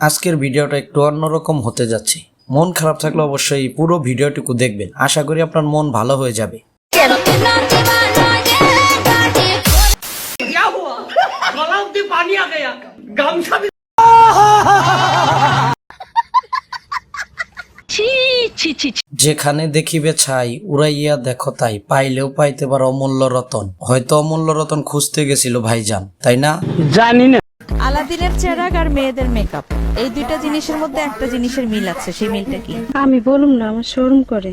আজকের ভিডিওটা একটু অন্যরকম হতে যাচ্ছে। মন খারাপ থাকলে অবশ্যই পুরো ভিডিওটুকু দেখবেন, আশা করি আপনার মন ভালো হয়ে যাবে। যেখানে দেখিবে ছাই উড়াইয়া দেখো তাই, পাইলেও পাইতে পারো অমূল্য রতন। হয়তো অমূল্য রতন খুঁজতে গেছিল ভাইজান, তাই না? জানি না। আলাদিনের চেরাগ আর মেয়েদের মেকআপ, এই দুইটা জিনিসের মধ্যে একটা জিনিসের মিল আছে, সেই মিলটা কি? আমি বলুম না, আমার শরম করে।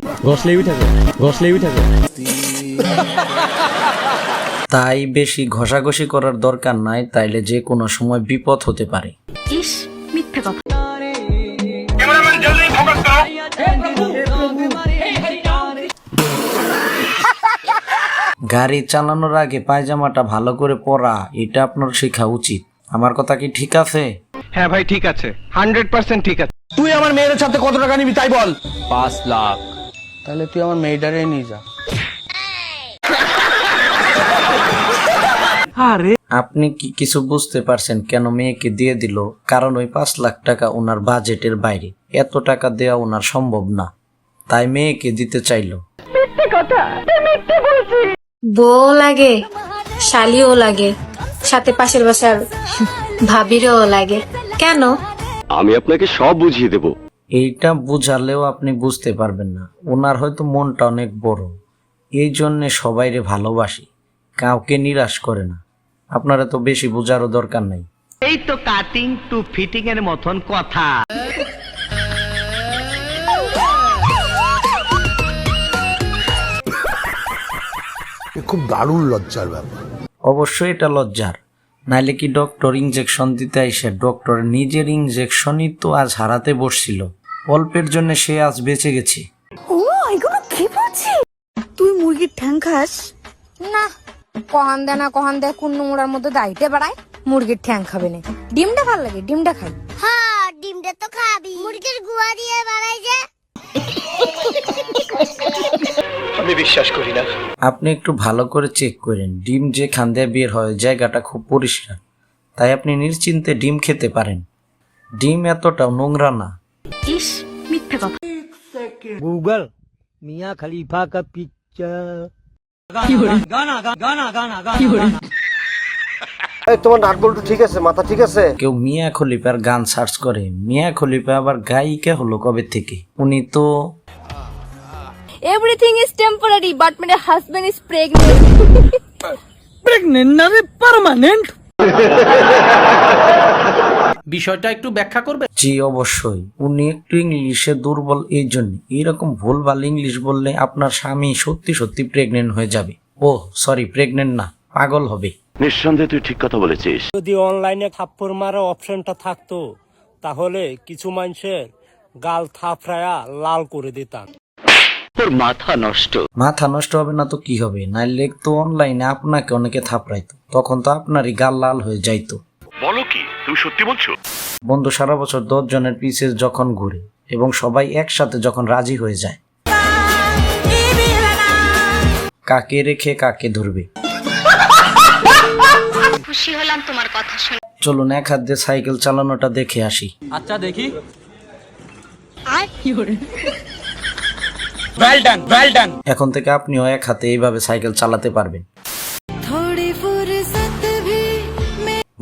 তাই বেশি ঘষাঘষি করার দরকার নাই, তাইলে যে কোনো সময় বিপদ হতে পারে। ইস, মিথ্যা কথা। গাড়ি চালানোর আগে পায়জামাটা ভালো করে পরা, এটা আপনার শেখা উচিত। আমার কথা কি ঠিক আছে? হ্যাঁ ভাই, ঠিক আছে, 100% ঠিক আছে। তুই আমার মেয়ের সাথে কত টাকা নিবি তাই বল। 5 লাখ। তাহলে তুই আমার মেয়েটারে নিয়ে যা। আপনি কি কিছু বুঝতে পারছেন কেন মেয়েকে দিয়ে দিল? কারণ ওই 5 লাখ টাকা ওনার বাজেটের বাইরে, এত টাকা দেওয়া ওনার সম্ভব না, তাই মেয়েকে দিতে চাইলো। বউ লাগে, শালিও লাগে, সাথে পাশের বাসার ভাবিরও লাগে। কেন? আমি আপনাকে সব বুঝিয়ে দেব। এইটা বুঝালেও আপনি বুঝতে পারবেন না, ওনার হয়তো মনটা অনেক বড়, এই জন্যে সবাইরে ভালোবাসি, কাউকে নিরাশ করে না। আপনারা তো বেশি বোঝারও দরকার নাই। এই তো কাটিং টু ফিটিং এর মতন কথা। খুব দারুণ লজ্জার ব্যাপার। অবশ্যই এটা লজ্জার, নাইলে কি ডক্টর ইনজেকশন দিতে আইসে ডক্টর নিজের ইনজেকশনই তো আজ হারাতে বসছিল। অল্পের জন্য সে আজ বেঁচে গেছে। তুই মুরগির ঠ্যাং খাস? না, কহান দে কোন নোংরার মধ্যে দাইতে বাড়ায়। মুরগির ঠ্যাং খাবে না, ডিমটা ভাল লাগে, ডিমটা খাই। হ্যাঁ, ডিমটা তো খাবি, মুরগির গুয়া দিয়ে বানাই যে। আমি বিশ্বাস করি না। আপনি একটু ভালো করে চেক করেন, ডিম যে খান দিয়ে বের হয় জায়গাটা খুব পরিষ্কার, তাই আপনি নিশ্চিন্তে ডিম খেতে পারেন। ডিম এতটাও নোংরা না। ইস, মিথ্যা কথা। गूगल मियां खलीफा का पिक्चर। তোমার নাট বল্টু ঠিক আছে, মাথা ঠিক আছে? কেউ মিয়া খলিফার গান সার্চ করে, মিয়া খলিফা আবার গায়িকা হলো কবে থেকে? উনি তো everything is temporary but my husband is pregnant. Pregnant না রে, পার্মানেন্ট। বিষয়টা একটু ব্যাখ্যা করবে? জি অবশ্যই, উনি একটু ইংলিশে দুর্বল, এই জন্য এরকম ভুলভাল ইংলিশ বললে আপনার স্বামী সত্যি সত্যি প্রেগনেন্ট হয়ে যাবে। ও সরি, প্রেগনেন্ট না, পাগল হবে। নিঃসন্দেহে তুই ঠিক কথা বলেছিস। যদি অনলাইনে থাপ্পড় মারা অপশনটা থাকতো, তাহলে কিছু মানুষের গাল থাপড়ায়া লাল করে দিতাম। তোর মাথা নষ্ট। মাথা নষ্ট হবে না তো কি হবে? নাইলে তো অনলাইনে আপনাকে অনেকে থাপড়াইতো, তখন তো আপনারই গাল লাল হয়ে যাইতো। বলো কি, তুমি সত্যি বলছো? বন্ধু সারা বছর 10 জনের পিছে যখন ঘুরে এবং সবাই একসাথে যখন রাজি হয়ে যায়, কাকে রেখে কাকে ধরবে? খুশি হলাম তোমার কথা শুনে। চলুন এক হাত দিয়ে সাইকেল চালানোটা দেখে আসি। আচ্ছা দেখি। এখন থেকে আপনিও এক হাতে এইভাবে সাইকেল চালাতে পারবেন।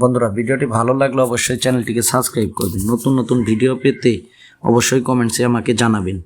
বন্ধুরা, ভিডিওটি ভালো লাগলে অবশ্যই চ্যানেলটিকে সাবস্ক্রাইব করবেন। নতুন নতুন ভিডিও পেতে অবশ্যই কমেন্টসে আমাকে জানাবেন।